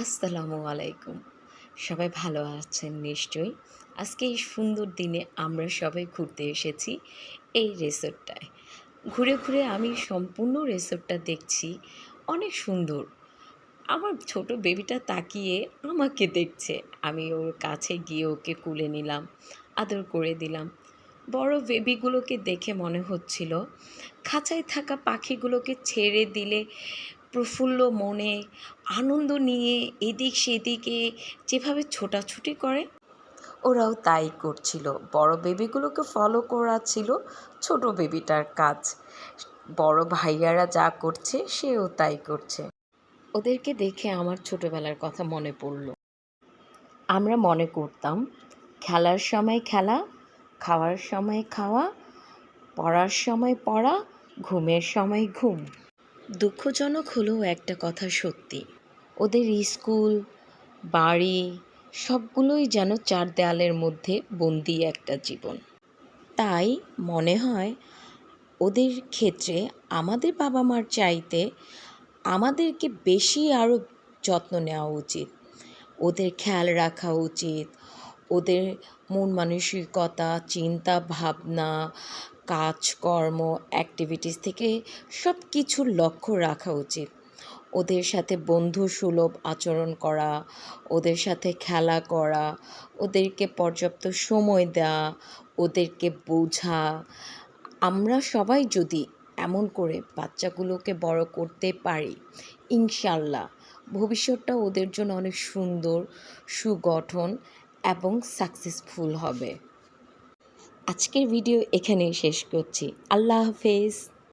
আসসালামু আলাইকুম। সবাই ভালো আছেন নিশ্চয়ই। আজকে এই সুন্দর দিনে আমরা সবাই ঘুরতে এসেছি এই রিসোর্টটায়। ঘুরে ঘুরে আমি সম্পূর্ণ রিসোর্টটা দেখছি, অনেক সুন্দর। আমার ছোট বেবিটা তাকিয়ে আমাকে দেখছে। আমি ওর কাছে গিয়ে ওকে কুলে নিলাম, আদর করে দিলাম। বড় বেবিগুলোকে দেখে মনে হচ্ছিল খাঁচায় থাকা পাখিগুলোকে ছেড়ে দিলে প্রফুল্ল মনে আনন্দ নিয়ে এদিক সেদিকে যেভাবে ছোটাছুটি করে ওরাও তাই করছিল। বড় বেবিগুলোকে ফলো করা ছিল ছোট বেবিটার কাজ। বড় ভাইয়ারা যা করছে সেও তাই করছে। ওদেরকে দেখে আমার ছোটবেলার কথা মনে পড়ল। আমরা মনে করতাম খেলার সময় খেলা, খাওয়ার সময় খাওয়া, পড়ার সময় পড়া, ঘুমের সময় ঘুম। দুঃখজনক হলেও একটা কথা সত্যি, ওদের স্কুল, বাড়ি সবগুলোই যেন চার দেয়ালের মধ্যে বন্দি একটা জীবন। তাই মনে হয় ওদের ক্ষেত্রে আমাদের বাবা মার চাইতে আমাদেরকে বেশি আরও যত্ন নেওয়া উচিত। ওদের খেয়াল রাখা উচিত। ওদের মন মানসিকতা, চিন্তা ভাবনা, কাজকর্ম, অ্যাক্টিভিটিস থেকে সব কিছুর লক্ষ্য রাখা উচিত। ওদের সাথে বন্ধুসুলভ আচরণ করা, ওদের সাথে খেলা করা, ওদেরকে পর্যাপ্ত সময় দেওয়া, ওদেরকে বোঝা। আমরা সবাই যদি এমন করে বাচ্চাগুলোকে বড় করতে পারি, ইনশাল্লাহ ভবিষ্যৎটা ওদের জন্য অনেক সুন্দর, সুগঠন এবং সাকসেসফুল হবে। আজকের ভিডিও এখানেই শেষ করছি। আল্লাহ হাফেজ।